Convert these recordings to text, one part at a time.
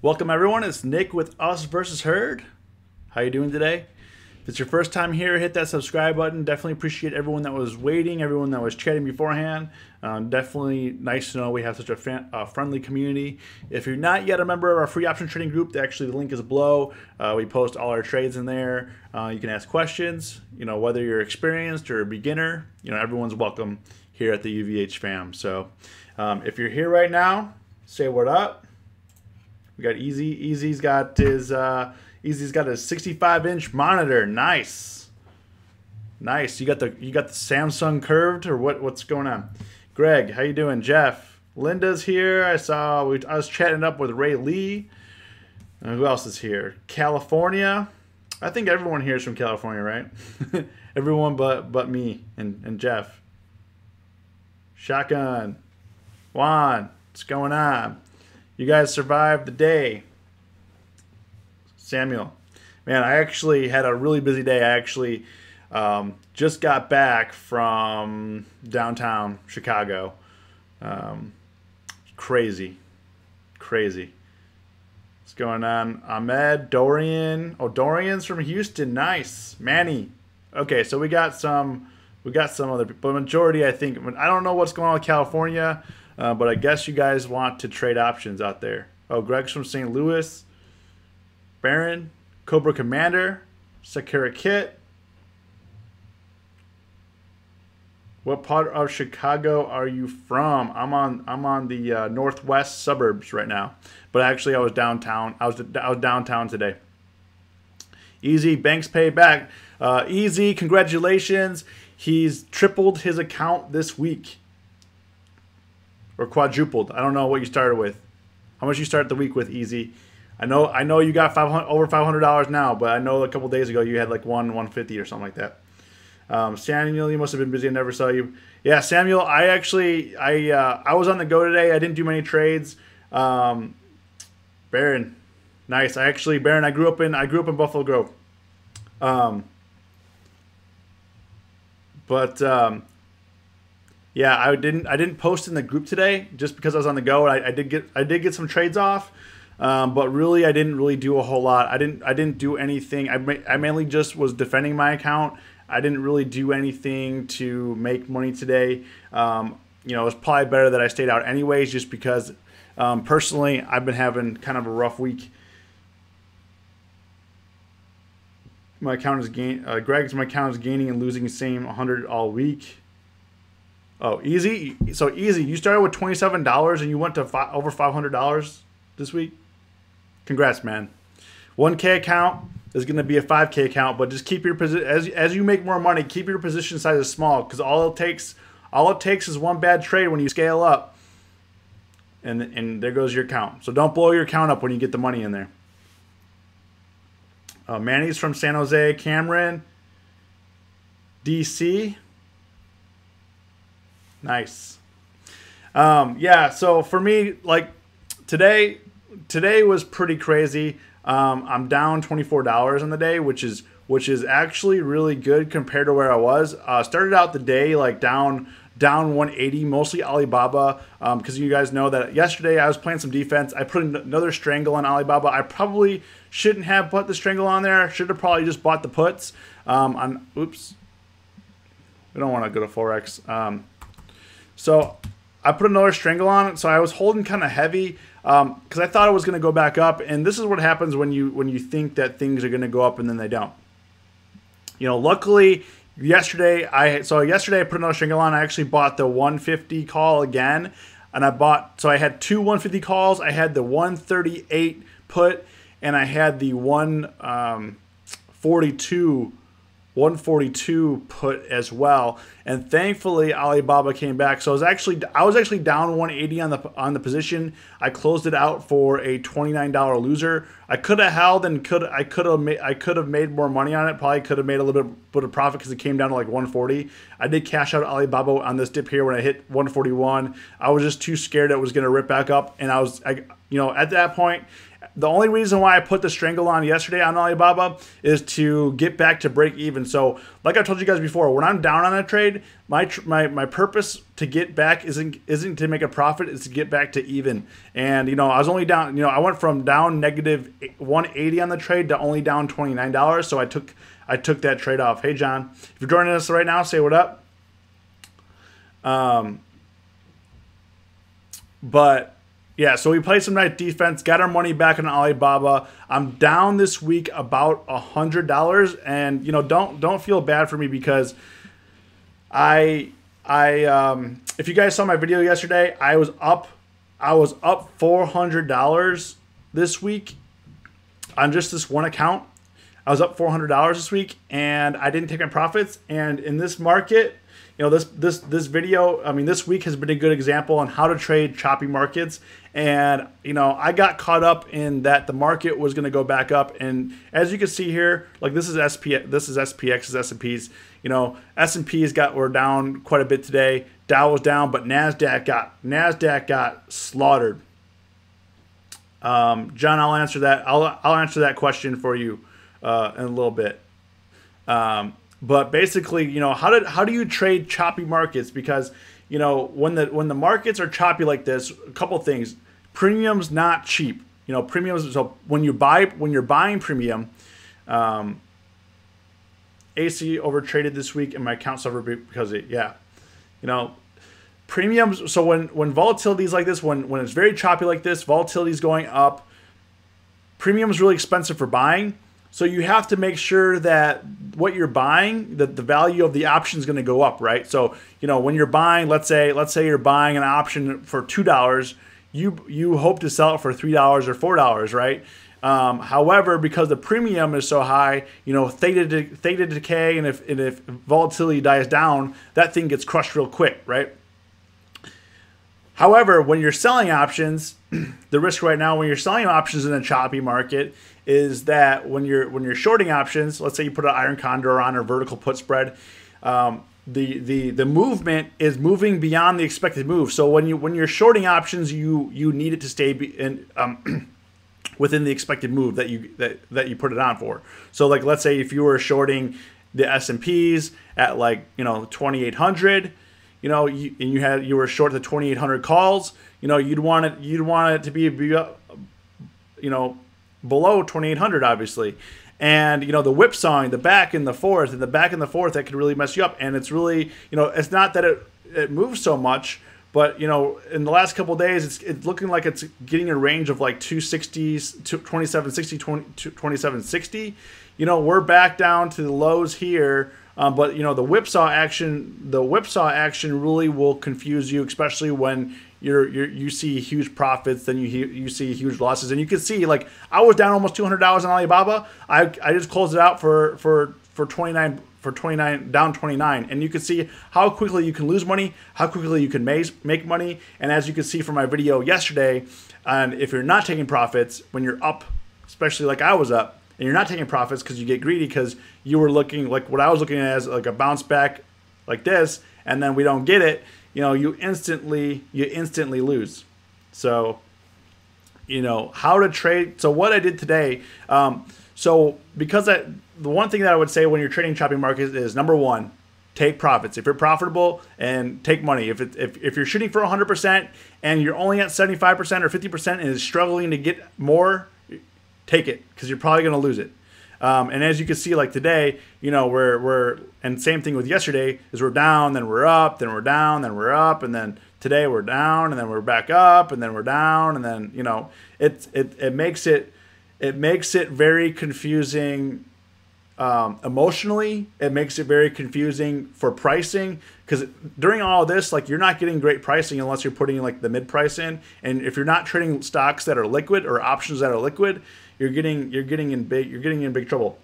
Welcome everyone, it's Nick with Us versus Herd. How you doing today? If it's your first time here, hit that subscribe button. Definitely appreciate everyone that was waiting, everyone that was chatting beforehand. Definitely nice to know we have such a friendly community. If you're not yet a member of our free option trading group, actually the link is below. We post all our trades in there. You can ask questions. Whether you're experienced or a beginner, everyone's welcome here at the UVH fam. So if you're here right now, say what up. We got Easy. Easy's got his 65-inch monitor. Nice. You got the Samsung curved, or what's going on? Greg, how you doing? Jeff, Linda's here. I was chatting up with Ray Lee. Who else is here? California. I think everyone here is from California, right? Everyone but me and Jeff. Shotgun. Juan, what's going on? You guys survived the day. Samuel. Man, I actually had a really busy day. I actually just got back from downtown Chicago. Crazy. What's going on? Ahmed, Dorian. Oh, Dorian's from Houston. Nice. Manny. Okay, so we got some other people. The majority, I think. I don't know what's going on with California. But I guess you guys want to trade options out there. Oh, Greg's from St. Louis. Baron, Cobra Commander, Sakura Kit. What part of Chicago are you from? I'm on the northwest suburbs right now. But actually, I was downtown. I was downtown today. Easy, Banks pay back. Easy, congratulations. He's tripled his account this week. Or quadrupled. I don't know what you started with. How much you start the week with, Easy? I know you got over $500 now, but I know a couple days ago you had like 150 or something like that. Samuel, you must have been busy. I never saw you. Yeah, Samuel, I was on the go today. I didn't do many trades. Baron, nice. Baron, I grew up in Buffalo Grove. Yeah, I didn't post in the group today just because I was on the go. I did get some trades off, but really I didn't really do a whole lot. I didn't do anything. I mainly just was defending my account. I didn't really do anything to make money today. It was probably better that I stayed out anyways, just because personally I've been having kind of a rough week. My account is my account is gaining and losing the same 100 all week. Oh, Easy. So Easy, you started with $27 and you went to over $500 this week. Congrats, man. 1K account is going to be a 5K account, but just keep your position as you make more money. Keep your position sizes small, because all it takes is one bad trade when you scale up, and there goes your account. So don't blow your account up when you get the money in there. Manny's from San Jose. Cameron, DC. Nice. Yeah, so for me, like today was pretty crazy. I'm down $24 on the day, which is actually really good compared to where I was. Started out the day like down 180, mostly Alibaba, because you guys know that yesterday I was playing some defense. I put another strangle on Alibaba. I probably shouldn't have put the strangle on there. Should have probably just bought the puts. Oops. We don't want to go to Forex. So I put another strangle on it. So I was holding kind of heavy because I thought it was going to go back up. And this is what happens when you think that things are going to go up and then they don't. Luckily yesterday I put another strangle on. I actually bought the 150 call again, and I had two 150 calls. I had the 138 put, and I had the 142 put as well, and thankfully Alibaba came back. So I was actually down 180 on the position. I closed it out for a $29 loser. I could have held and I could have made more money on it. Probably could have made a little bit of profit because it came down to like 140. I did cash out Alibaba on this dip here when I hit 141. I was just too scared it was going to rip back up, and at that point, The only reason why I put the strangle on yesterday on Alibaba is to get back to break even. So, like I told you guys before, when I'm down on a trade, my purpose to get back isn't to make a profit; it's to get back to even. And I was only down. I went from down negative 180 on the trade to only down $29. So I took that trade off. Hey, John, if you're joining us right now, say what up. But yeah, so we played some nice defense, got our money back on Alibaba. I'm down this week about $100, and don't feel bad for me because I if you guys saw my video yesterday, I was up $400 this week on just this one account. I was up $400 this week, and I didn't take my profits. And in this market, this video, I mean, this week has been a good example on how to trade choppy markets. And, I got caught up in that the market was going to go back up. And as you can see here, like this is SPX, this is S&Ps. S&Ps were down quite a bit today. Dow was down, but NASDAQ got slaughtered. John, I'll answer that. I'll answer that question for you in a little bit. But basically, how do you trade choppy markets? Because when the markets are choppy like this, a couple things. Premium's not cheap. Premiums. So when you're buying premium, AC overtraded this week, and my account suffered because of it. Premiums. So when volatility is like this, when it's very choppy like this, volatility is going up. Premium is really expensive for buying. So you have to make sure that what you're buying, that the value of the option is going to go up, right? So, when you're buying, let's say you're buying an option for $2, you hope to sell it for $3 or $4, right? However, because the premium is so high, theta decay, and if volatility dies down, that thing gets crushed real quick, right? However, when you're selling options, the risk right now when you're selling options in a choppy market is that when you're shorting options, let's say you put an iron condor on or vertical put spread, the movement is moving beyond the expected move. So when you're shorting options, you need it to stay within the expected move that you put it on for. So like let's say if you were shorting the S&Ps at 2,800. And you were short the 2,800 calls. You'd want it to be below 2,800, obviously. And the whipsawing, the back and the forth, that could really mess you up. And it's really, it's not that it moves so much, but in the last couple of days, it's looking like it's getting a range of like 260s, 2760, 2760. We're back down to the lows here. But the whipsaw action really will confuse you, especially when you see huge profits, then you see huge losses, and you can see like I was down almost $200 on Alibaba. I just closed it out for 29 down 29, and you can see how quickly you can lose money, how quickly you can make money, and as you can see from my video yesterday, and if you're not taking profits when you're up, especially like I was up. And you're not taking profits because you get greedy because you were looking like what I was looking at as like a bounce back like this, and then we don't get it. You instantly lose. So, how to trade. So what I did today. The one thing that I would say when you're trading choppy markets is number one, take profits. If you're profitable, and take money. If you're shooting for 100% and you're only at 75% or 50% and is struggling to get more. Take it because you're probably going to lose it. And as you can see, like today, we're and same thing with yesterday is we're down, then we're up, then we're down, then we're up, and then today we're down, and then we're back up, and then we're down, and then it makes it very confusing emotionally. It makes it very confusing for pricing because during all of this, like you're not getting great pricing unless you're putting like the mid price in, and if you're not trading stocks that are liquid or options that are liquid. You're getting in big trouble,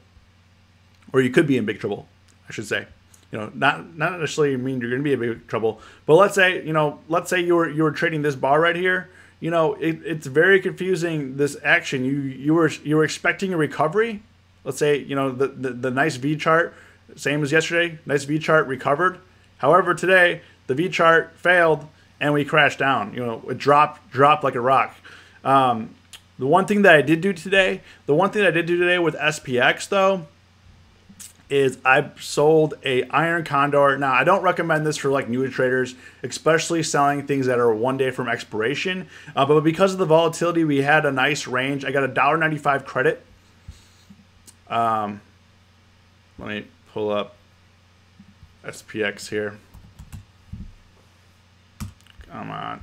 or you could be in big trouble, I should say. Not necessarily mean you're going to be in big trouble, but let's say you were trading this bar right here. It's very confusing, this action. You were expecting a recovery. Let's say the nice V chart, same as yesterday. Nice V chart recovered. However, today the V chart failed and we crashed down. It dropped like a rock. The one thing that I did do today, with SPX though, is I sold a iron condor. Now I don't recommend this for like newer traders, especially selling things that are 1 day from expiration. But because of the volatility, we had a nice range. I got a $1.95 credit. Let me pull up SPX here. Come on.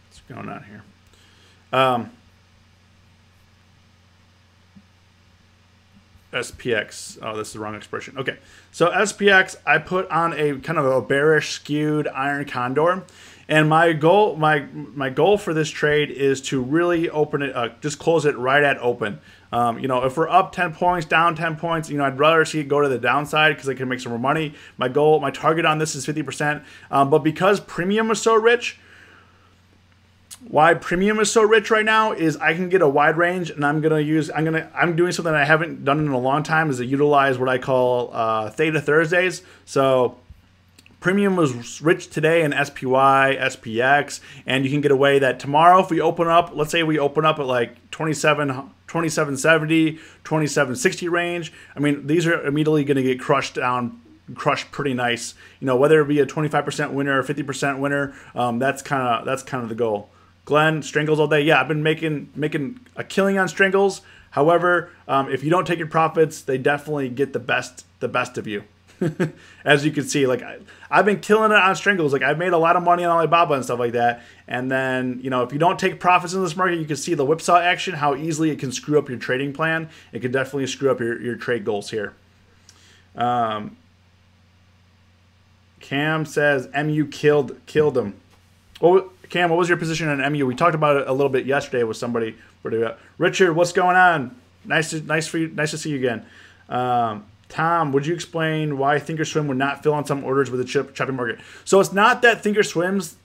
What's going on here? SPX. Oh, this is the wrong expression. Okay. So SPX, I put on a kind of a bearish skewed iron condor. And my goal for this trade is to really open it, just close it right at open. You know, if we're up 10 points, down 10 points, you know, I'd rather see it go to the downside because I can make some more money. My target on this is 50%. But because premium is so rich, why premium is so rich right now is I can get a wide range, and I'm doing something I haven't done in a long time, is to utilize what I call Theta Thursdays. So premium was rich today in SPY, SPX, and you can get away that tomorrow if we open up, let's say we open up at like 2770, 2760 range. I mean, these are immediately going to get crushed pretty nice. You know, whether it be a 25% winner or 50% winner, that's kind of the goal. Glenn, Strangles all day. Yeah, I've been making a killing on Strangles. However, if you don't take your profits, they definitely get the best of you. As you can see, like I've been killing it on Strangles. Like I've made a lot of money on Alibaba and stuff like that. And then, you know, if you don't take profits in this market, you can see the whipsaw action, how easily it can screw up your trading plan. It can definitely screw up your trade goals here. Cam says MU killed him. Well, Cam, what was your position on MU? We talked about it a little bit yesterday with somebody. Richard, what's going on? Nice to see you again. Tom, would you explain why Thinkorswim would not fill on some orders with the choppy market? So it's not that Thinkorswim's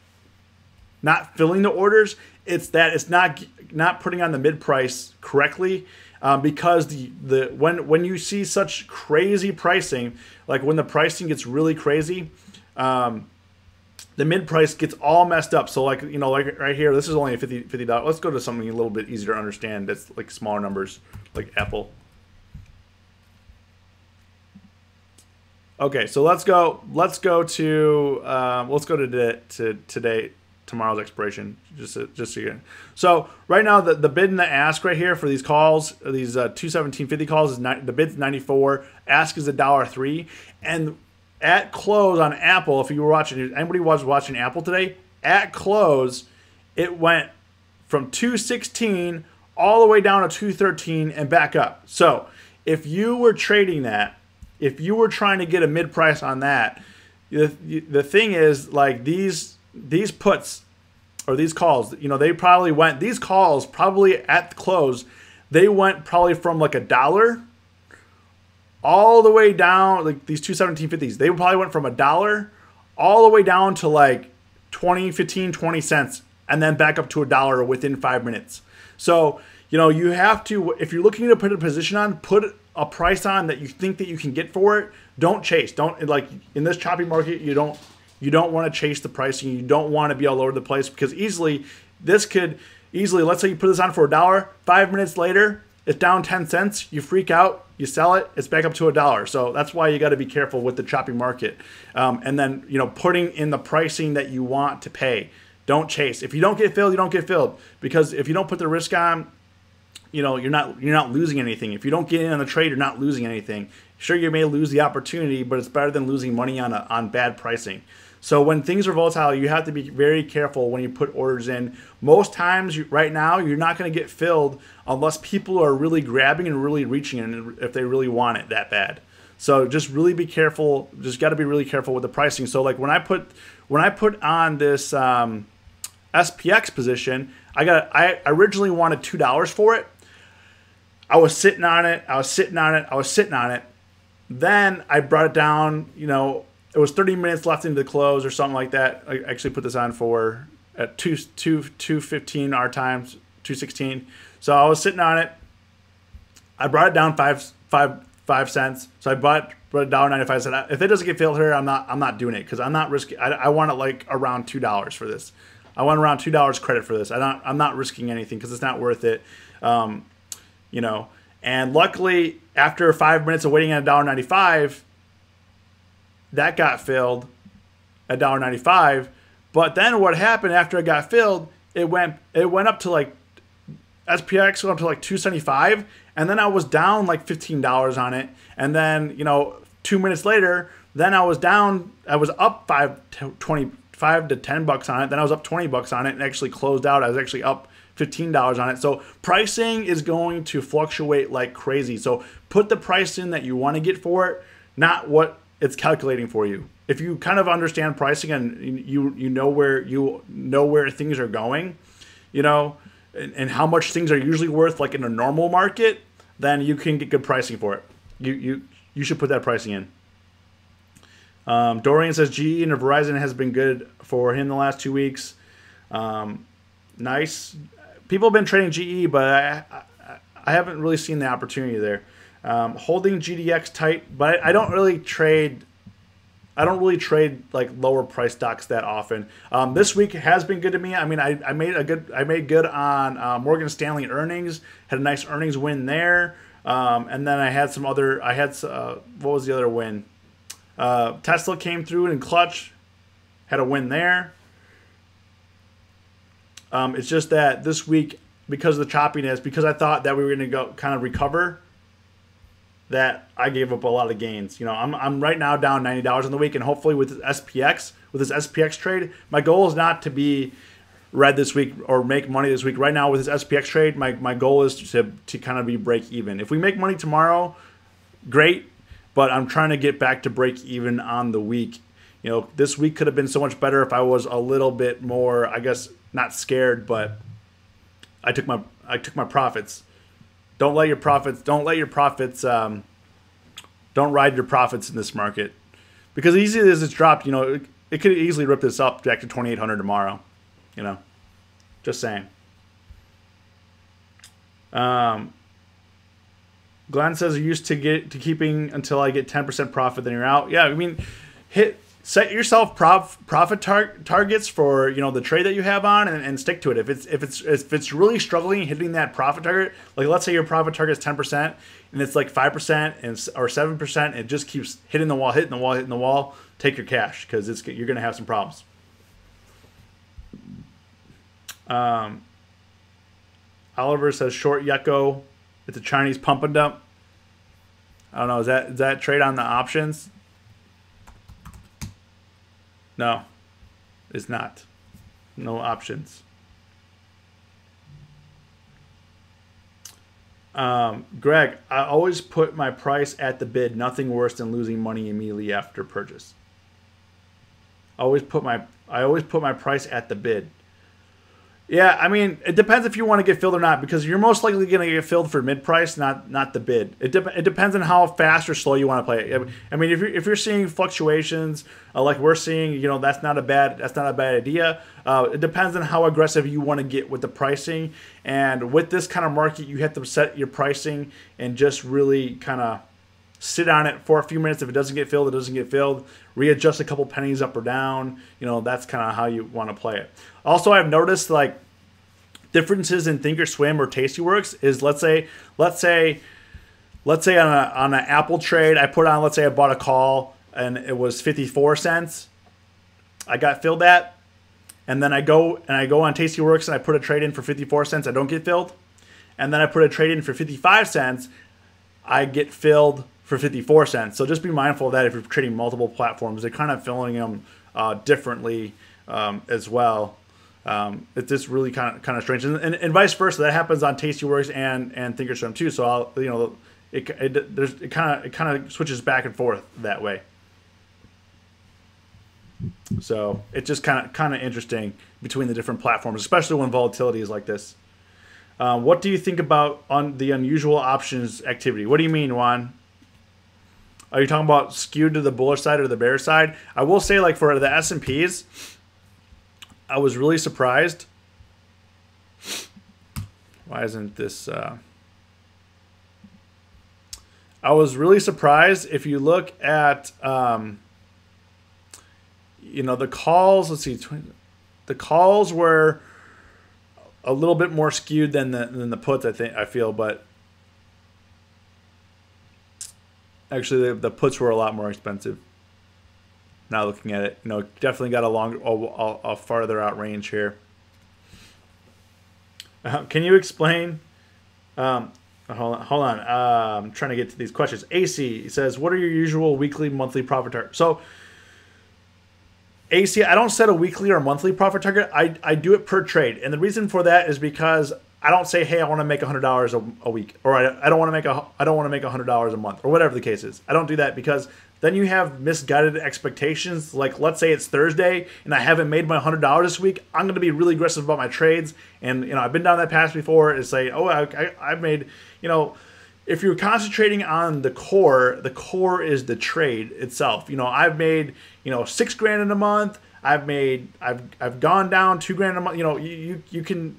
not filling the orders; it's that it's not putting on the mid price correctly. Because when you see such crazy pricing, like when the pricing gets really crazy, the mid price gets all messed up. So like, you know, like right here, this is only a $50. Let's go to something a little bit easier to understand. That's like smaller numbers, like Apple. Okay, so let's go to today, tomorrow's expiration, just again. So right now the bid and the ask right here for these calls, these 217.50 calls, is the bid's 94, ask is $1.03, and at close on Apple, if you were watching, anybody was watching Apple today, at close it went from 216 all the way down to 213 and back up. So if you were trading that, if you were trying to get a mid price on that, the thing is, like these puts or these calls, you know, these calls probably at the close, they went probably from like $1 all the way down, like these 217.50s, they probably went from $1 all the way down to like 20 cents, and then back up to $1 within 5 minutes. So, you know, you have to, if you're looking to put a position on, put a price on that you think that you can get for it. Don't chase. Don't, like in this choppy market, you don't want to chase the pricing. You don't want to be all over the place, because this could easily, let's say you put this on for $1, 5 minutes later, it's down 10 cents, you freak out, you sell it, it's back up to $1. So that's why you got to be careful with the choppy market. And then, you know, putting in the pricing that you want to pay. Don't chase. If you don't get filled, you don't get filled, because if you don't put the risk on, you know, you're not losing anything. If you don't get in on the trade, you're not losing anything. Sure, you may lose the opportunity, but it's better than losing money on bad pricing. So when things are volatile, you have to be very careful when you put orders in. Most times, right now, you're not going to get filled unless people are really grabbing and really reaching in, if they really want it that bad. So just really be careful. Just got to be really careful with the pricing. So like when I put on this SPX position, I originally wanted $2 for it. I was sitting on it. Then I brought it down, you know, it was 30 minutes left into the close or something like that. I actually put this on for at 2:15 our times, 2:16. So I was sitting on it. I brought it down $0.95. So I bought $1.95. I said, if it doesn't get filled here, I'm not doing it because I'm not risking. I want it like around $2 for this. I want around $2 credit for this. I'm not risking anything because it's not worth it. You know, and luckily after 5 minutes of waiting at $1.95, that got filled at $1.95. But then what happened after it got filled? It went up to like SPX went up to like 275, and then I was down like $15 on it, and then 2 minutes later, then I was up 25 to $10 on it, then I was up $20 on it, and actually closed out. I was actually up $15 on it. So pricing is going to fluctuate like crazy. So put the price in that you want to get for it, not what it's calculating for you. If you kind of understand pricing and you know where things are going, and how much things are usually worth, like in a normal market, then you can get good pricing for it. You should put that pricing in. Dorian says GE and Verizon has been good for him the last 2 weeks. Nice. People have been trading GE, but I haven't really seen the opportunity there. Holding GDX tight, but I don't really trade like lower price stocks that often. This week has been good to me. I mean, I made good on Morgan Stanley earnings. Had a nice earnings win there, and then I had some other. What was the other win? Tesla came through in clutch, had a win there. It's just that this week, because of the choppiness, because I thought that we were going to go kind of recover, that I gave up a lot of gains. I'm right now down $90 in the week, and hopefully with this SPX trade, my goal is not to be red this week or make money this week. Right now with this SPX trade, my goal is to kind of be break even. If we make money tomorrow, great, but I'm trying to get back to break even on the week. This week could have been so much better if I was a little bit more, I guess, not scared, but I took my profits. Don't ride your profits in this market, because easy as it's dropped, it could easily rip this up back to 2,800 tomorrow. Just saying. Glenn says, "You're used to keeping until I get 10% profit, then you're out." Yeah, I mean, set yourself profit targets for the trade that you have on, and stick to it. If it's really struggling hitting that profit target, like let's say your profit target is 10% and it's like 5% or 7%, and it just keeps hitting the wall, take your cash, because you're going to have some problems. Oliver says short Yucco. It's a Chinese pump and dump. I don't know. Is that trade on the options? No, it's not. No options. Greg, I always put my price at the bid. Nothing worse than losing money immediately after purchase. I always put my price at the bid. Yeah, I mean, it depends if you want to get filled or not, because you're most likely going to get filled for mid-price, not the bid. It depends on how fast or slow you want to play it. I mean, if you're seeing fluctuations like we're seeing, that's not a bad idea. It depends on how aggressive you want to get with the pricing. And with this kind of market, you have to set your pricing and just really kind of sit on it for a few minutes. If it doesn't get filled, it doesn't get filled. Readjust a couple pennies up or down. That's kind of how you want to play it. Also, I've noticed like differences in Thinkorswim or Tastyworks is let's say on an Apple trade, I put on, let's say I bought a call and it was 54 cents. I got filled at, and then I go on Tastyworks and I put a trade in for 54 cents. I don't get filled, and then I put a trade in for 55 cents. I get filled for 54 cents. So just be mindful of that if you're trading multiple platforms. They're kind of filling them differently as well. It's just really kind of strange, and vice versa. That happens on Tastyworks and Thinkorswim too. So it kind of switches back and forth that way. So it's just kind of interesting between the different platforms, especially when volatility is like this. What do you think about on the unusual options activity? What do you mean, Juan? Are you talking about skewed to the bullish side or the bear side? I will say, like for the S&Ps, I was really surprised. Why isn't this? I was really surprised. If you look at, the calls, let's see, the calls were a little bit more skewed than the puts, I feel, but actually the puts were a lot more expensive. Now looking at it, definitely got a farther out range here. Can you explain? Hold on. I'm trying to get to these questions. AC says, "What are your usual weekly, monthly profit targets?" So, AC, I don't set a weekly or monthly profit target. I do it per trade, and the reason for that is because I don't say, "Hey, I want to make $100 a week," or I don't want to make $100 a month, or whatever the case is. I don't do that because then you have misguided expectations. Like, let's say it's Thursday and I haven't made my $100 this week. I'm going to be really aggressive about my trades, and I've been down that path before. It's like, oh, I've made, if you're concentrating on the core is the trade itself. I've made $6,000 in a month. I've gone down $2,000 a month. You can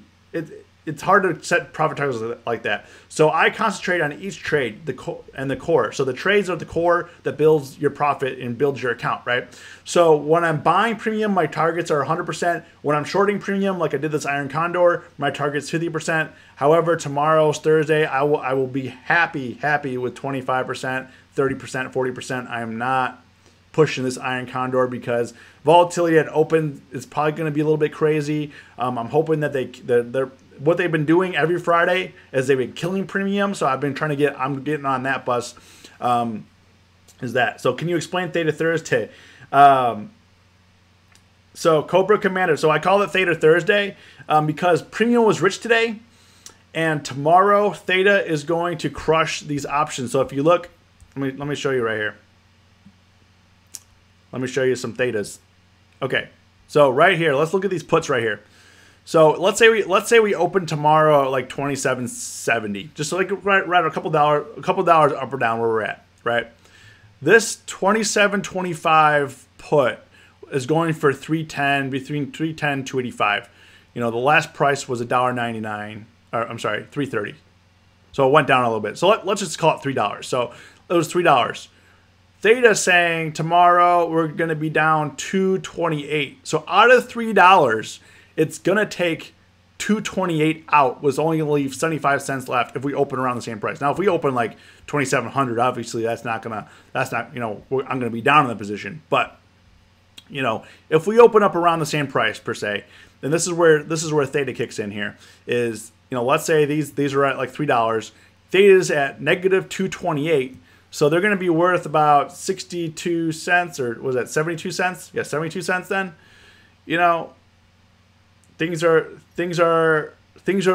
it's hard to set profit targets like that. So I concentrate on each trade, the core. So the trades are the core that builds your profit and builds your account, right? So when I'm buying premium, my targets are 100%. When I'm shorting premium, like I did this Iron Condor, my target's 50%. However, tomorrow's Thursday, I will be happy with 25%, 30%, 40%. I am not pushing this Iron Condor because volatility at open is probably going to be a little bit crazy. I'm hoping that they're what they've been doing every Friday is they've been killing premium. So I'm getting on that bus. Is that so? Can you explain Theta Thursday? So Cobra Commander. So I call it Theta Thursday because premium was rich today, and tomorrow Theta is going to crush these options. So if you look, let me show you right here. Let me show you some Thetas. Okay, so right here, let's look at these puts right here. So let's say we open tomorrow at like 27.70, just like right a couple dollars up or down where we're at, right? This 27.25 put is going for 310, between 310 to 85. The last price was $1.99, or I'm sorry, 3.30. So it went down a little bit. So let's just call it $3. So it was $3. Theta saying tomorrow we're going to be down $2.28. So out of $3, it's going to take $2.28 out, was only going to leave 75 cents left if we open around the same price. Now, if we open like 2,700, obviously I'm going to be down in the position. But, if we open up around the same price per se, then this is where Theta kicks in here is, let's say these are at like $3. Theta's at negative 2.28. So they're going to be worth about 62 cents, or was that 72 cents? Yeah, 72 cents then. Things are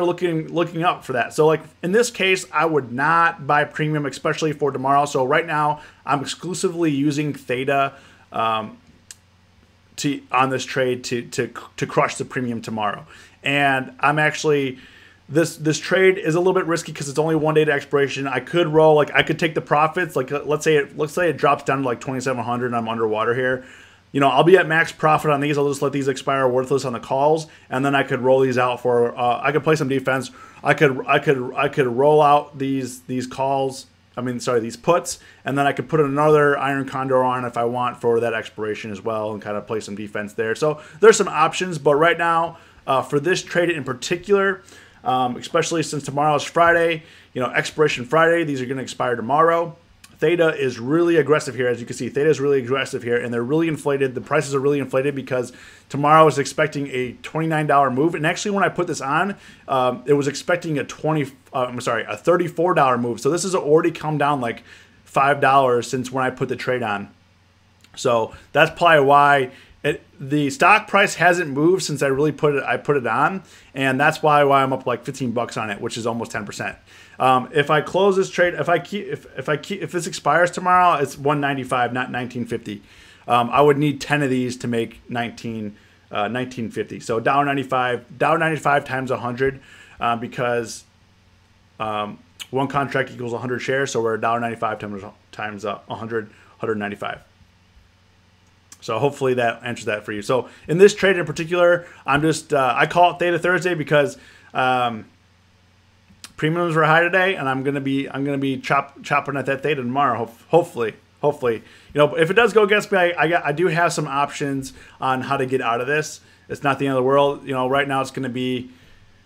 looking up for that. So like in this case, I would not buy premium, especially for tomorrow. So right now, I'm exclusively using Theta on this trade to crush the premium tomorrow. And I'm actually this trade is a little bit risky because it's only 1 day to expiration. I could roll, I could take the profits. Like let's say it drops down to like 2,700 and I'm underwater here. I'll be at max profit on these. I'll just let these expire worthless on the calls, and then I could roll these out for. I could play some defense. I could roll out these calls. These puts, and then I could put another Iron Condor on if I want for that expiration as well, and kind of play some defense there. So there's some options, but right now for this trade in particular, especially since tomorrow is Friday, expiration Friday. These are going to expire tomorrow. Theta is really aggressive here. As you can see, Theta is really aggressive here, and they're really inflated. The prices are really inflated because tomorrow is expecting a $29 move. And actually, when I put this on, it was expecting a $34 move. So this has already come down like $5 since when I put the trade on. So that's probably why the stock price hasn't moved since I put it on, and that's why I'm up like $15 on it, which is almost 10%. If I close this trade, if this expires tomorrow, it's $195, not $19.50. I would need 10 of these to make $19.50. So $1.95 times 100, because one contract equals 100 shares, so we're $1.95 times 100, 195. So hopefully that answers that for you. So in this trade in particular, I'm just I call it Theta Thursday because premiums were high today, and I'm gonna be chopping at that theta tomorrow. Hopefully. If it does go against me, I do have some options on how to get out of this. It's not the end of the world. Right now it's gonna be.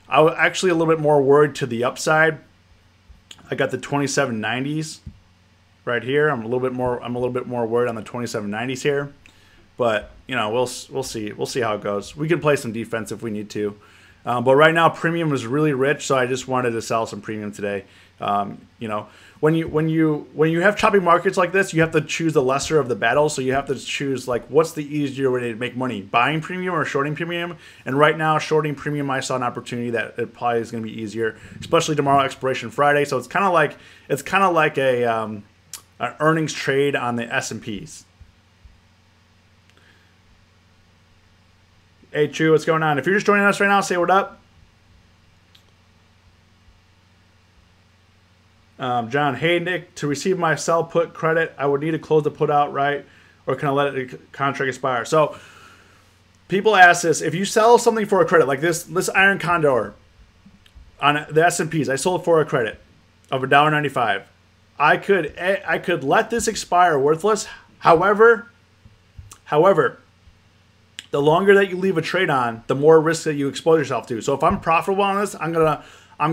I was actually a little bit more worried to the upside. I got the 2790s right here. I'm a little bit more worried on the 2790s here, but we'll see. We'll see how it goes. We can play some defense if we need to. But right now, premium is really rich, so I just wanted to sell some premium today. When you have choppy markets like this, you have to choose the lesser of the battles. So you have to choose what's the easier way to make money, buying premium or shorting premium. And right now, shorting premium, I saw an opportunity that it probably is going to be easier, especially tomorrow, Expiration Friday. So it's kind of like a an earnings trade on the S&Ps. Hey, Chu, what's going on? If you're just joining us right now, say what up. John, hey, Nick, to receive my sell put credit, I would need to close the put outright, or can I let the contract expire? So people ask this. If you sell something for a credit, like this Iron Condor on the S&Ps, I sold for a credit of $1.95. I could let this expire worthless. However, the longer that you leave a trade on, the more risk that you expose yourself to. So if I'm profitable on this, I'm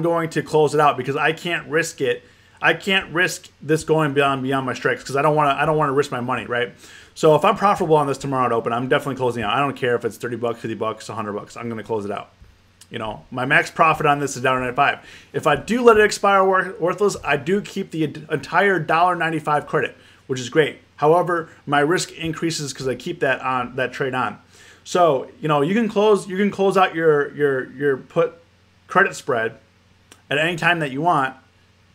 going to close it out because I can't risk it. I can't risk this going beyond my strikes because I don't want to risk my money, right? So if I'm profitable on this tomorrow at open, I'm definitely closing out. I don't care if it's $30, $50, $100. I'm going to close it out. My max profit on this is $1.95. If I do let it expire worthless, I do keep the entire $1.95 credit, which is great. However, my risk increases because I keep that trade on. So you can close out your put credit spread at any time that you want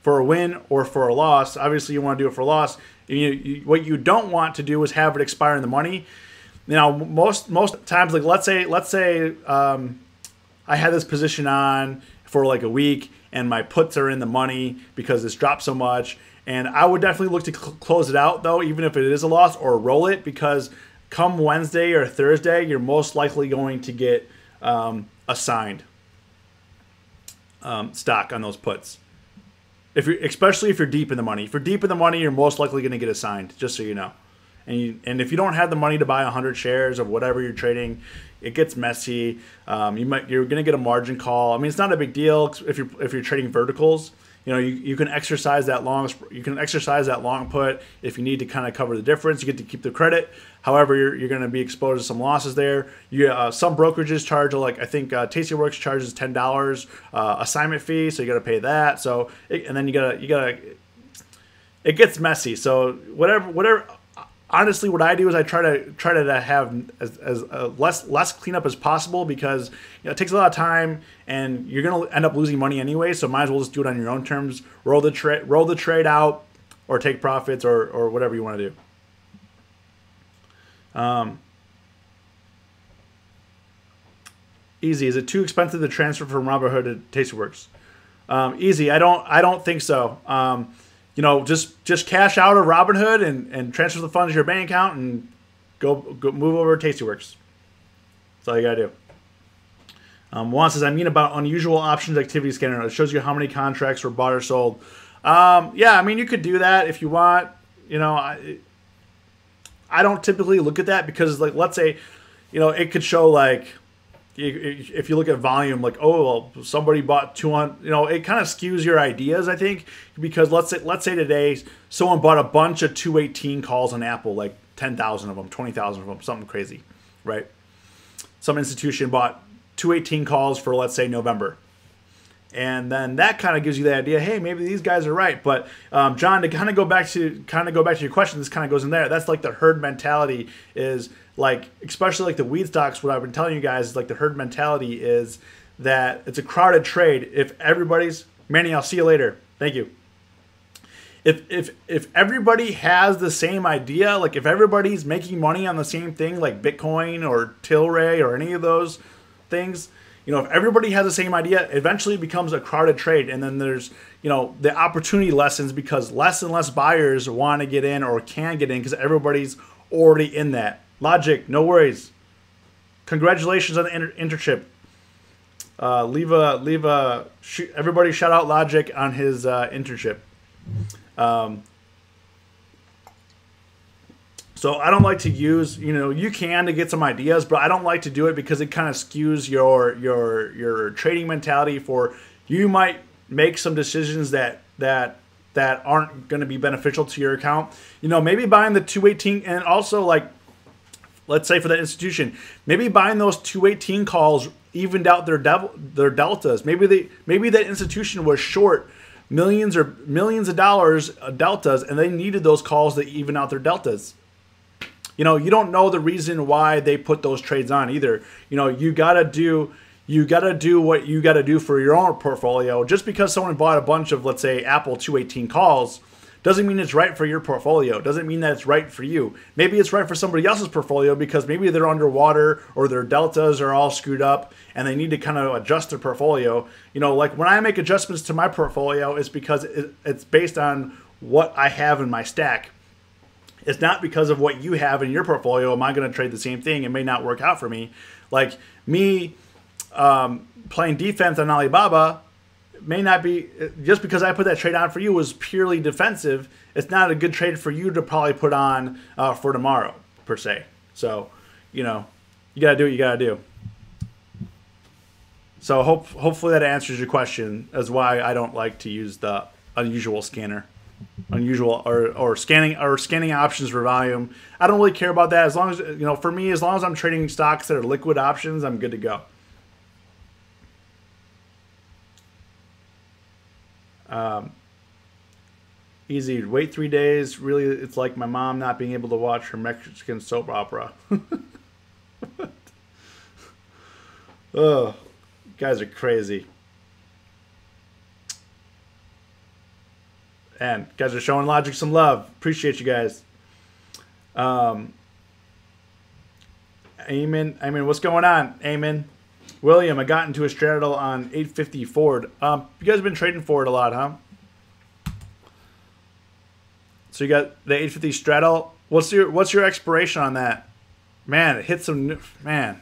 for a win or for a loss. Obviously, you want to do it for a loss. What you don't want to do is have it expire in the money. Most times, let's say I had this position on for a week and my puts are in the money because it's dropped so much, and I would definitely look to close it out though, even if it is a loss, or roll it, because come Wednesday or Thursday, you're most likely going to get assigned stock on those puts. Especially if you're deep in the money. If you're deep in the money, you're most likely going to get assigned, just so you know. And if you don't have the money to buy 100 shares of whatever you're trading, it gets messy. You're going to get a margin call. I mean, it's not a big deal if you're trading verticals. You can exercise that long. You can exercise that long put if you need to kind of cover the difference. You get to keep the credit. However, you're going to be exposed to some losses there. Some brokerages charge I think Tastyworks charges $10 assignment fee, so you got to pay that. So and then you gotta. It gets messy. So whatever. Honestly, what I do is I try to have as less cleanup as possible, because it takes a lot of time and you're gonna end up losing money anyway. So might as well just do it on your own terms. Roll the trade out, or take profits, or whatever you want to do. Easy. Is it too expensive to transfer from Robinhood to Tastyworks? Easy. I don't think so. Just cash out of Robinhood and transfer the funds to your bank account and go move over to Tastyworks. That's all you gotta do. Juan says, I mean about unusual options activity scanner. It shows you how many contracts were bought or sold. Yeah, I mean, you could do that if you want. I don't typically look at that because, let's say, it could show if you look at volume, somebody bought 200, it kind of skews your ideas, I think, because let's say today someone bought a bunch of 218 calls on Apple, 10,000 of them, 20,000 of them, something crazy, right? Some institution bought 218 calls for, let's say, November. And then that kind of gives you the idea, hey, maybe these guys are right. But John, to kind of go back to your question, this kind of goes in there. That's the herd mentality is especially the weed stocks. What I've been telling you guys is the herd mentality is that it's a crowded trade. If everybody's Manny, I'll see you later. Thank you. If everybody has the same idea, if everybody's making money on the same thing, like Bitcoin or Tilray or any of those things. If everybody has the same idea, eventually it becomes a crowded trade. And then there's, the opportunity lessens because less and less buyers want to get in or can get in because everybody's already in that. Logic, no worries. Congratulations on the internship. Everybody shout out Logic on his internship. So I don't like to use, you can to get some ideas, but I don't like to do it because it kind of skews your trading mentality. For you might make some decisions that aren't going to be beneficial to your account. Maybe buying the 218, and also, like, let's say for that institution, maybe buying those 218 calls evened out their deltas. Maybe that institution was short millions of dollars deltas, and they needed those calls to even out their deltas. You don't know the reason why they put those trades on either. You gotta do what you gotta do for your own portfolio. Just because someone bought a bunch of, let's say, Apple 218 calls, doesn't mean it's right for your portfolio. Doesn't mean that it's right for you. Maybe it's right for somebody else's portfolio because maybe they're underwater or their deltas are all screwed up and they need to kind of adjust their portfolio. Like when I make adjustments to my portfolio, it's because it's based on what I have in my stack. It's not because of what you have in your portfolio. Am I going to trade the same thing? It may not work out for me. Like me playing defense on Alibaba may not be, just because I put that trade on for you was purely defensive. It's not a good trade for you to probably put on for tomorrow, per se. So, you got to do what you got to do. So hopefully that answers your question as why I don't like to use the unusual scanner. Unusual or scanning options for volume. I don't really care about that. As long as, for me, as long as I'm trading stocks that are liquid options, I'm good to go. Easy. Wait 3 days. Really, it's like my mom not being able to watch her Mexican soap opera. Oh, you guys are crazy. And guys are showing Logic some love. Appreciate you guys. Eamon, what's going on, Eamon? William, I got into a straddle on 850 Ford. You guys have been trading Ford a lot, huh? So you got the 850 straddle. What's your expiration on that? Man, it hits some. Man,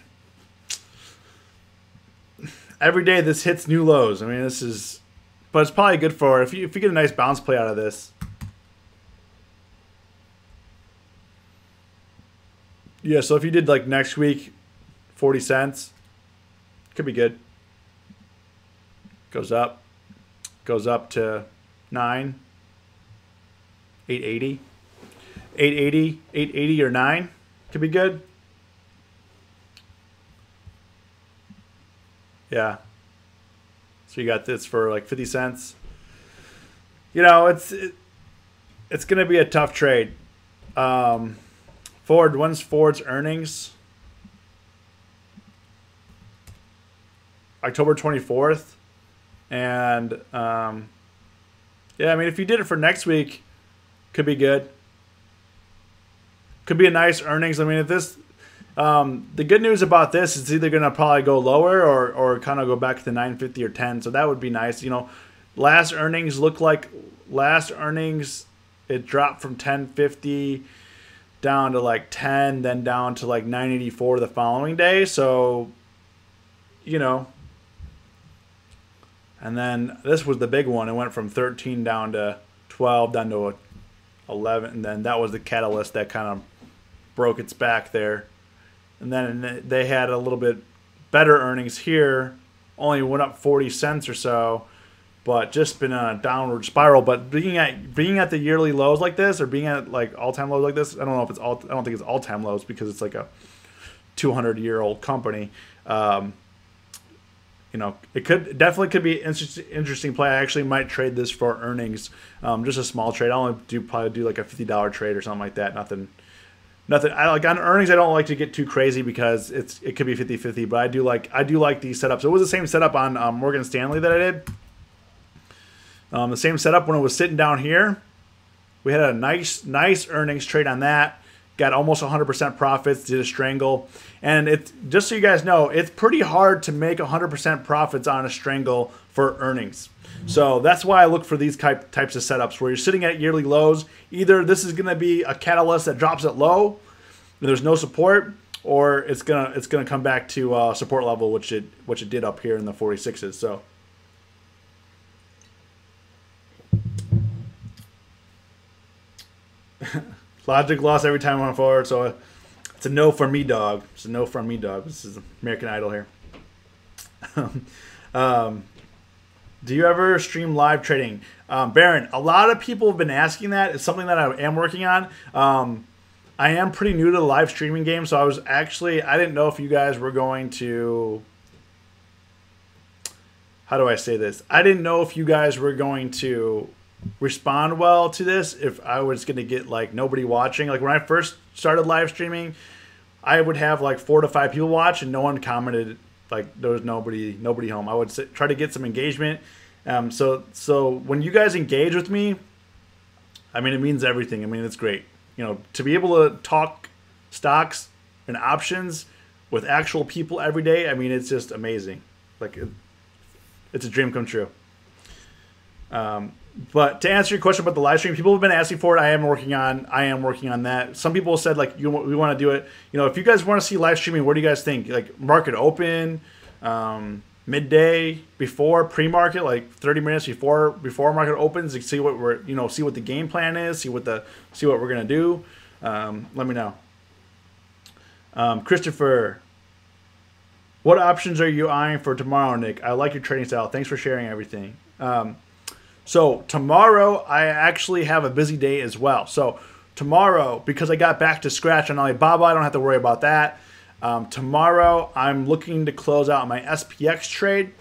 every day this hits new lows. I mean, this is. But it's probably good for if you get a nice bounce play out of this. Yeah, so if you did like next week, 40 cents, could be good. Goes up to 9, 880, 880 or 9, could be good. Yeah. So you got this for like 50 cents. It's going to be a tough trade. When's Ford's earnings? October 24th. And, yeah, I mean, if you did it for next week, could be good. Could be a nice earnings. I mean, if this... the good news about this is it's either going to probably go lower or kind of go back to 950 or 10. So that would be nice. Last earnings it dropped from 1050 down to like 10, then down to like 984 the following day. So, and then this was the big one. It went from 13 down to 12, down to 11. And then that was the catalyst that kind of broke its back there. And then they had a little bit better earnings here. Only went up 40 cents or so, but just been on a downward spiral. But being at the yearly lows like this, or being at like all-time lows like this, I don't think it's all-time lows because it's like a 200-year-old company. It definitely could be an interesting play. I actually might trade this for earnings, just a small trade. I'll probably do like a $50 trade or something like that. Nothing. I like on earnings. I don't like to get too crazy because it could be 50-50. But I do like these setups. It was the same setup on Morgan Stanley that I did. The same setup when it was sitting down here. We had a nice earnings trade on that. Got almost 100% profits. Did a strangle, and it's just so you guys know, it's pretty hard to make 100% profits on a strangle for earnings. So that's why I look for these types of setups where you're sitting at yearly lows. Either this is going to be a catalyst that drops it low, and there's no support, or it's gonna come back to support level, which it did up here in the 46s. So. Logic lost every time I went forward, so it's a no for me, dog. It's a no from me, dog. This is American Idol here. Do you ever stream live trading? Baron, a lot of people have been asking that. It's something that I am working on. I am pretty new to the live streaming game, so I didn't know if you guys were going to... How do I say this? I didn't know if you guys were going to respond well to this, if I was going to get like nobody watching. Like when I first started live streaming, I would have like 4 to 5 people watch and no one commented. Like there was nobody home. I would try to get some engagement. So when you guys engage with me, I mean, it means everything. I mean, it's great. You know, to be able to talk stocks and options with actual people every day, I mean, it's just amazing. Like it's a dream come true. But to answer your question about the live stream, people have been asking for it. I am working on that. Some people said like we want to do it. You know, if you guys want to see live streaming, what do you guys think? Like market open, midday, before, pre-market, like 30 minutes before market opens, to see what see what the game plan is, see what we're gonna do. Let me know. Christopher, what options are you eyeing for tomorrow, Nick? I like your trading style. Thanks for sharing everything. So tomorrow I actually have a busy day as well. So tomorrow, because I got back to scratch on Alibaba, I don't have to worry about that. Tomorrow I'm looking to close out my SPX trade.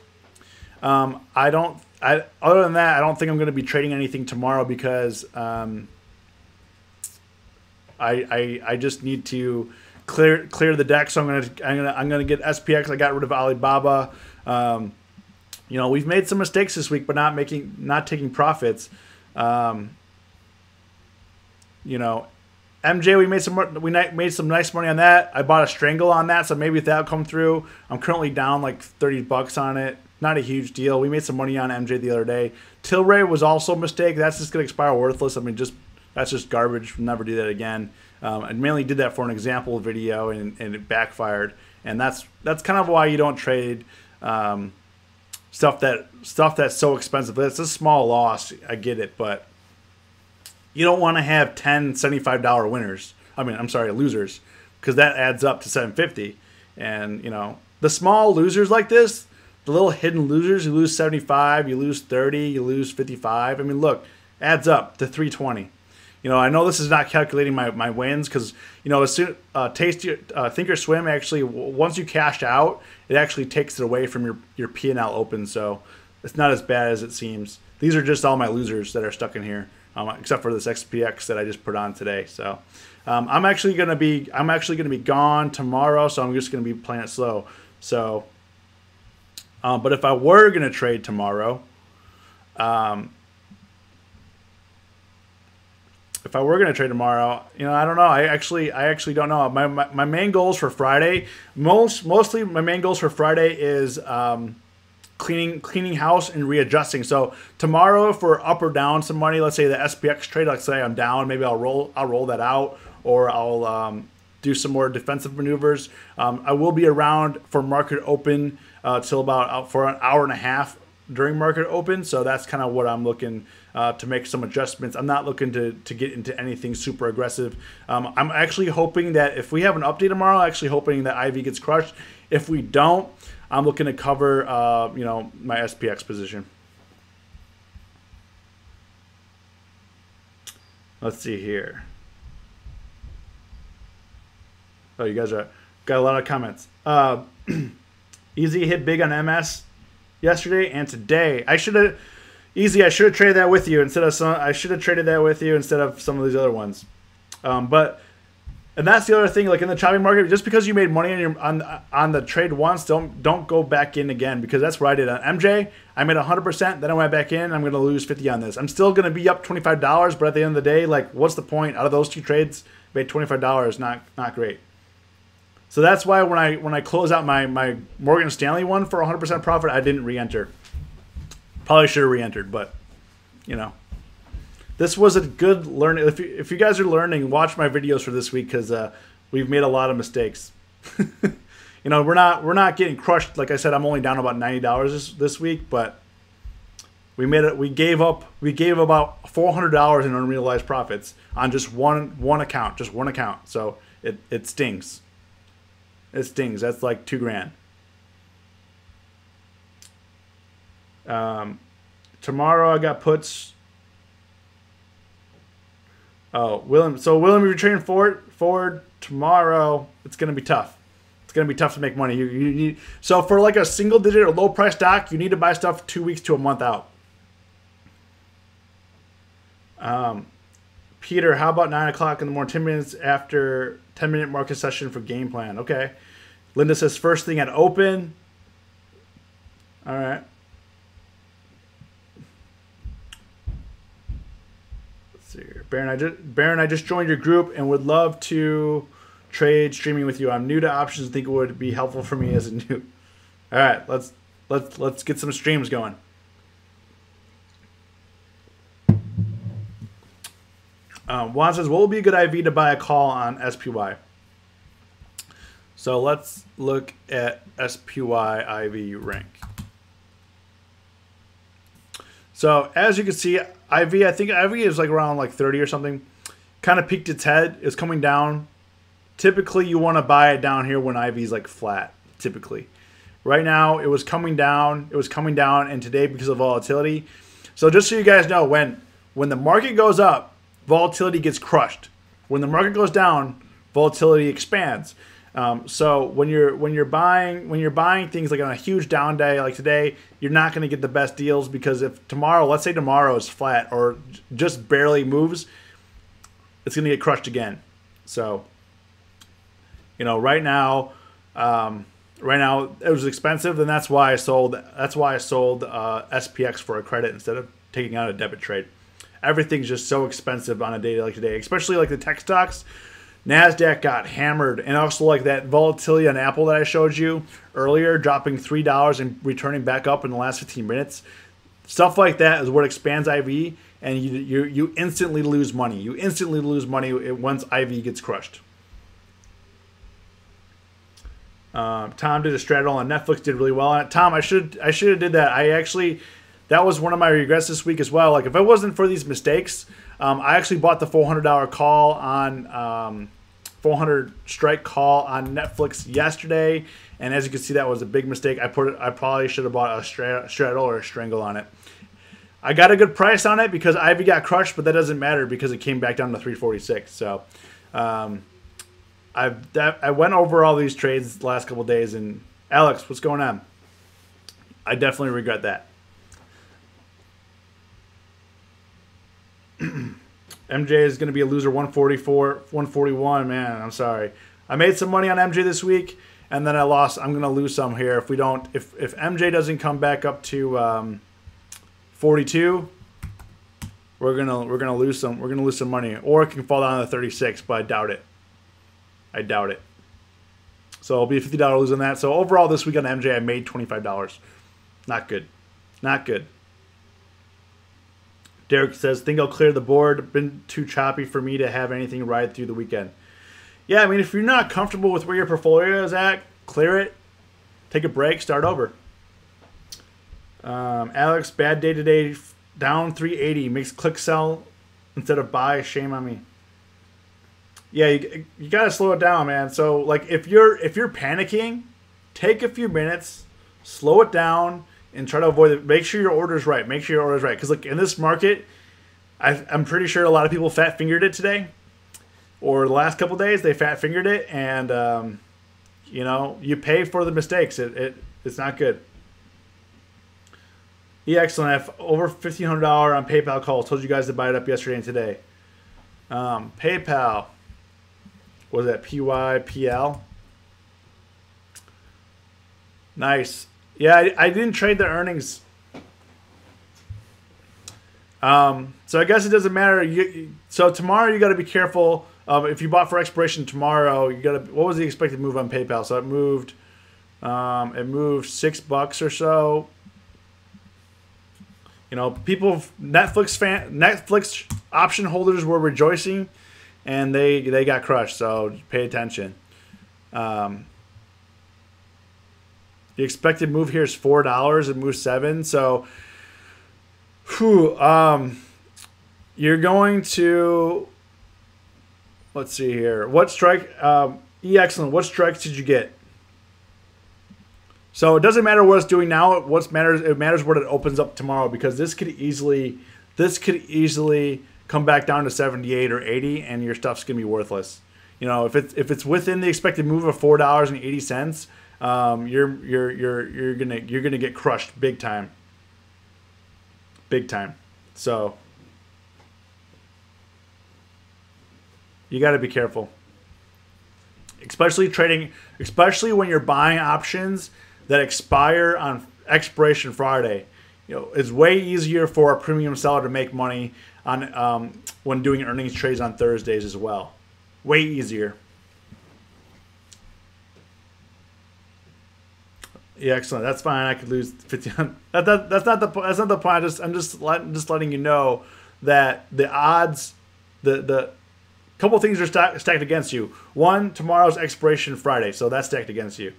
Other than that, I don't think I'm going to be trading anything tomorrow because I just need to clear the deck. So I'm gonna get SPX. I got rid of Alibaba. You know, we've made some mistakes this week, but not taking profits. You know, MJ, we made some nice money on that. I bought a strangle on that, so maybe if that'll come through. I'm currently down like $30 on it. Not a huge deal. We made some money on MJ the other day. Tilray was also a mistake. That's just gonna expire worthless. I mean, that's just garbage. We'll never do that again. I mainly did that for an example video, and it backfired. And that's kind of why you don't trade. Stuff that's so expensive. It's a small loss. I get it, but you don't want to have 10 $75 winners. I'm sorry, losers, because that adds up to $750. And you know, the small losers like this, the little hidden losers, you lose 75, you lose 30, you lose 55. I mean, look, adds up to 320. You know, I know this is not calculating my wins because, you know, as soon Thinkorswim actually, once you cash out, it actually takes it away from your P&L open. So it's not as bad as it seems. These are just all my losers that are stuck in here, except for this XPX that I just put on today. So I'm actually gonna be gone tomorrow. So I'm just gonna be playing it slow. So, but if I were gonna trade tomorrow, if I were going to trade tomorrow, you know, I don't know. I actually don't know. My main goals for Friday, mostly my main goals for Friday is cleaning house and readjusting. So tomorrow, if we're up or down some money, let's say the SPX trade, let's say I'm down, maybe I'll roll that out, or I'll do some more defensive maneuvers. I will be around for market open till about for an hour and a half during market open. So that's kind of what I'm looking to make some adjustments. I'm not looking to get into anything super aggressive. I'm actually hoping that if we have an update tomorrow, hoping that IV gets crushed. If we don't, I'm looking to cover you know, my SPX position. Let's see here. Oh, you guys got a lot of comments. Easy hit big on MS yesterday and today. I should have traded that with you instead of some of these other ones. And that's the other thing, like in the choppy market, just because you made money on the trade once, don't go back in again, because that's what I did on MJ. I made 100%, then I went back in. I'm going to lose 50 on this. I'm still going to be up $25, but at the end of the day, like, what's the point? Out of those two trades, made $25, not great. So that's why when I close out my Morgan Stanley one for 100% profit, I didn't re-enter. Probably should have re-entered, but you know, this was a good learning. If you guys are learning, watch my videos for this week, because we've made a lot of mistakes. You know, we're not getting crushed. Like I said, I'm only down about $90 this week, but we made it. We gave about $400 in unrealized profits on just one account, just one account. So it stings. It stings. That's like $2,000. Tomorrow I got puts. Oh, Willem. So Willem, if you're trading forward tomorrow, it's gonna be tough. It's gonna be tough to make money. You need, so for like a single digit or low price stock, you need to buy stuff 2 weeks to a month out. Peter, how about 9 o'clock in the morning? 10 minutes after 10-minute market session for game plan. Okay. Linda says first thing at open. All right. Let's see here. Baron, I just joined your group and would love to trade streaming with you. I'm new to options and think it would be helpful for me as a new. All right, let's get some streams going. Juan says, what will be a good IV to buy a call on SPY? So let's look at SPY IV rank. So as you can see, IV, I think IV is like around like 30 or something. Kind of peaked its head. It's coming down. Typically, you want to buy it down here when IV is like flat, typically. Right now, it was coming down. It was coming down, and today, because of volatility. So just so you guys know, when the market goes up, volatility gets crushed. When the market goes down, volatility expands. So when you're buying things like on a huge down day like today, you're not going to get the best deals, because if tomorrow, let's say tomorrow is flat or just barely moves, it's going to get crushed again. So, you know, right now it was expensive, and that's why I sold SPX for a credit instead of taking out a debit trade. Everything's just so expensive on a day like today, especially like the tech stocks. NASDAQ got hammered, and also like that volatility on Apple that I showed you earlier, dropping $3 and returning back up in the last 15 minutes. Stuff like that is what expands IV, and you instantly lose money. You instantly lose money once IV gets crushed. Tom did a straddle on Netflix, did really well on it. Tom, I should have did that. That was one of my regrets this week as well. Like if it wasn't for these mistakes, I actually bought the $400 call on 400 strike call on Netflix yesterday, and as you can see, that was a big mistake. I probably should have bought a straddle or a strangle on it. I got a good price on it because Ivy got crushed, but that doesn't matter because it came back down to 346. So I went over all these trades the last couple of days, and Alex, what's going on? I definitely regret that. MJ is going to be a loser, 144, 141. Man, I'm sorry. I made some money on MJ this week, and then I lost. I'm going to lose some here if MJ doesn't come back up to 42. We're gonna lose some. We're gonna lose some money, or it can fall down to 36, but I doubt it. So it'll be a $50 lose on that. So overall, this week on MJ, I made $25. Not good. Not good. Derek says, think I'll clear the board. Been too choppy for me to have anything ride through the weekend. Yeah, I mean, if you're not comfortable with where your portfolio is at, clear it. Take a break. Start over. Alex, bad day today. Down 380. Makes click sell instead of buy. Shame on me. Yeah, you got to slow it down, man. So, like, if you're panicking, take a few minutes, slow it down, and try to avoid it. Make sure your order's right. Because, like, in this market, I'm pretty sure a lot of people fat-fingered it today. Or the last couple days, they fat-fingered it. And, you know, you pay for the mistakes. It's not good. Yeah, excellent. I have over $1,500 on PayPal calls. Told you guys to buy it up yesterday and today. PayPal. What was that? PYPL? Nice. Yeah, I didn't trade the earnings. So I guess it doesn't matter. So tomorrow you got to be careful. If you bought for expiration tomorrow, you got to. What was the expected move on PayPal? So it moved $6 or so. You know, Netflix option holders were rejoicing, and they got crushed. So pay attention. The expected move here is $4. It moves 7. So, whew, you're going to, let's see here. What strike? Excellent. What strikes did you get? So it doesn't matter what it's doing now. It matters what it opens up tomorrow, because this could easily come back down to 78 or 80, and your stuff's gonna be worthless. You know, if it's within the expected move of $4.80, you're gonna get crushed big time. Big time. So you got to be careful, especially when you're buying options that expire on expiration Friday. You know, it's way easier for a premium seller to make money on when doing earnings trades on Thursdays as well. Way easier. Yeah, excellent. That's fine. I could lose 50. That's not the point. I'm just letting you know that the odds, the couple things are stacked against you. One, tomorrow's expiration Friday, so that's stacked against you.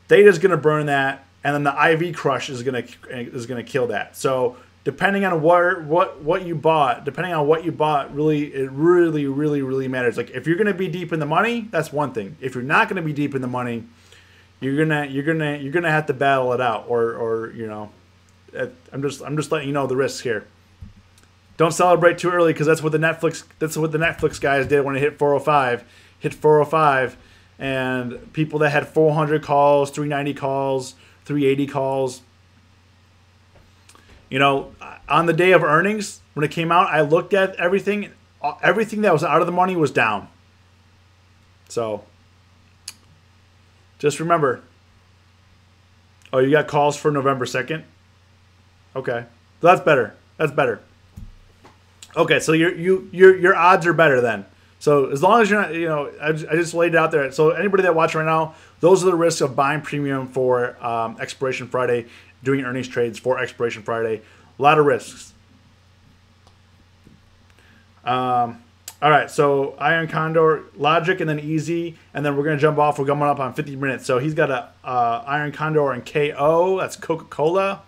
Theta's going to burn that, and then the IV crush is going to kill that. So depending on what you bought, really matters. Like if you're going to be deep in the money, that's one thing. If you're not going to be deep in the money, you're gonna have to battle it out, or you know, I'm just letting you know the risks here. Don't celebrate too early, because that's what the Netflix guys did when it hit 405. Hit 405, and people that had 400 calls, 390 calls, 380 calls. You know, on the day of earnings, when it came out, I looked at everything. Everything that was out of the money was down. So just remember. Oh, you got calls for November 2nd? Okay. So that's better. That's better. Okay, so your odds are better then. So as long as you're not, you know, I just laid it out there. So anybody that watching right now, those are the risks of buying premium for expiration Friday, doing earnings trades for expiration Friday. A lot of risks. All right, so Iron Condor, Logic, and then Easy, and then we're going to jump off. We're coming up on 50 minutes. So he's got a Iron Condor and KO. That's Coca-Cola.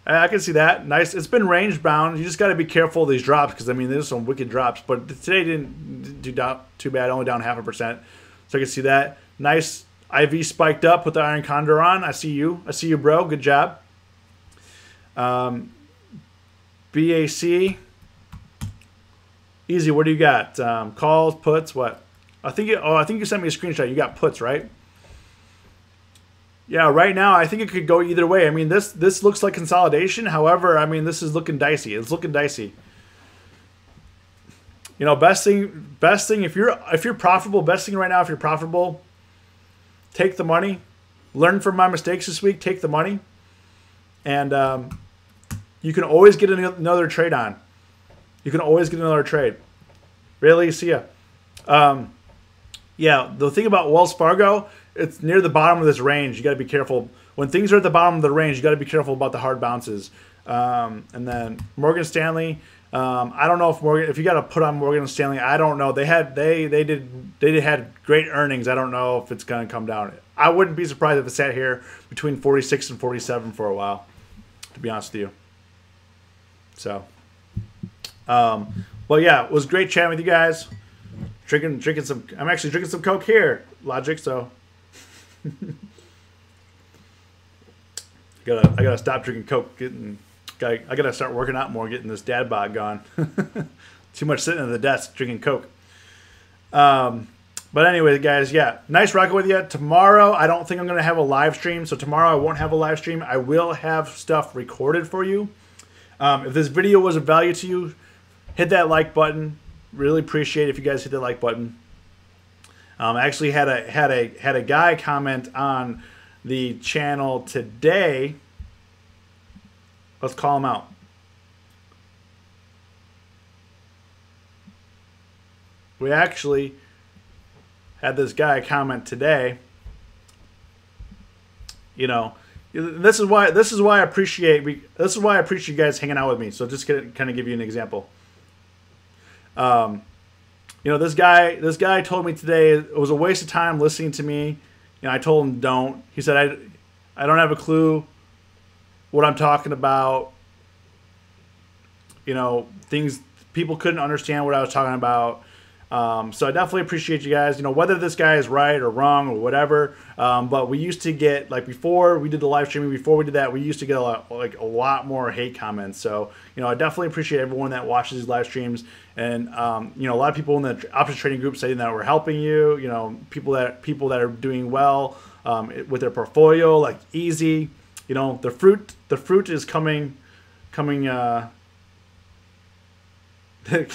I can see that. Nice. It's been range bound. You just got to be careful of these drops, because I mean there's some wicked drops. But today didn't do too bad. Only down 0.5%. So I can see that. Nice IV spiked up with the Iron Condor on. I see you. I see you, bro. Good job. BAC. Easy. What do you got? Calls, puts, what? I think you sent me a screenshot. You got puts, right? Yeah, right now I think it could go either way. I mean, this looks like consolidation. However, I mean, this is looking dicey. It's looking dicey. You know, best thing if you're profitable, best thing right now if you're profitable, take the money. Learn from my mistakes this week. Take the money, and you can always get another trade on. You can always get another trade. Really, see ya. Yeah, the thing about Wells Fargo, it's near the bottom of this range. You got to be careful. When things are at the bottom of the range, you got to be careful about the hard bounces. And then Morgan Stanley, I don't know if you got to put on Morgan Stanley. I don't know. They had great earnings. I don't know if it's going to come down. I wouldn't be surprised if it sat here between 46 and 47 for a while, to be honest with you. So, well, yeah, it was great chatting with you guys. I'm actually drinking some Coke here, Logic. So, I gotta stop drinking Coke. I gotta start working out more, getting this dad bod gone. Too much sitting at the desk drinking Coke. But anyway, guys, yeah, nice rocking with you. Tomorrow, I don't think I'm gonna have a live stream. So tomorrow I won't have a live stream. I will have stuff recorded for you. If this video was of value to you, hit that like button. Really appreciate it if you guys hit the like button. I actually had a guy comment on the channel today. Let's call him out. We actually had this guy comment today. You know, this is why I appreciate you guys hanging out with me. So just kind of give you an example. this guy told me today it was a waste of time listening to me. I told him don't. He said I don't have a clue what I'm talking about. Things people couldn't understand what I was talking about. So I definitely appreciate you guys. Whether this guy is right or wrong or whatever. But we used to get, like, before we did the live streaming, before we did that, we used to get a lot more hate comments. So I definitely appreciate everyone that watches these live streams. And a lot of people in the options trading group saying that we're helping you. People that are doing well with their portfolio, like easy. The fruit is coming.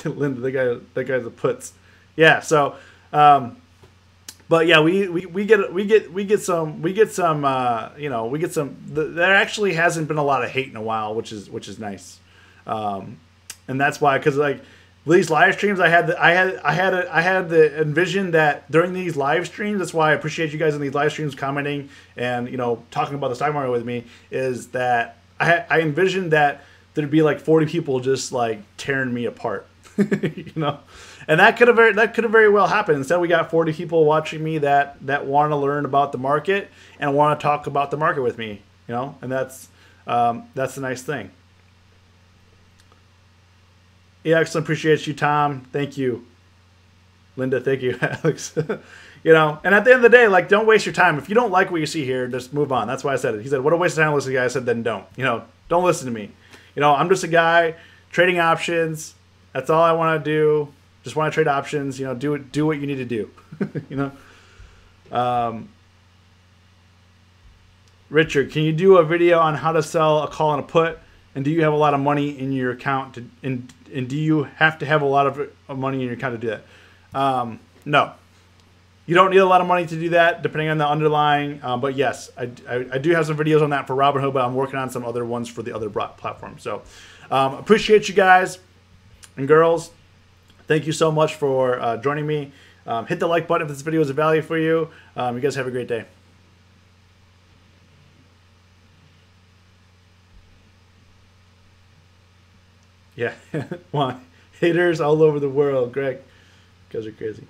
Linda, that guy's a puts. Yeah. So, but yeah, we get some. There actually hasn't been a lot of hate in a while, which is nice, and that's why, because like these live streams, I had the envision that during these live streams. That's why I appreciate you guys in these live streams commenting and talking about the stock market with me. Is that I envisioned that there'd be like 40 people just like tearing me apart, and that could have very well happened. Instead, we got 40 people watching me that want to learn about the market and want to talk about the market with me, and that's a nice thing. Yeah, excellent. Appreciate you, Tom. Thank you, Linda. Thank you, Alex. And at the end of the day, like, don't waste your time. If you don't like what you see here, just move on. That's why I said it. He said, "What a waste of time listening to the guy." I said, "Then don't. Don't listen to me. I'm just a guy trading options. That's all I want to do. Just want to trade options. Do what you need to do." Richard, can you do a video on how to sell a call and a put? And do you have a lot of money in your account? And do you have to have a lot of money in your account to do that? No. You don't need a lot of money to do that, depending on the underlying. But yes, I do have some videos on that for Robinhood, but I'm working on some other ones for the other platforms. So appreciate you guys and girls. Thank you so much for joining me. Hit the like button if this video is of value for you. You guys have a great day. Yeah. Why? Haters all over the world, Greg. You guys are crazy.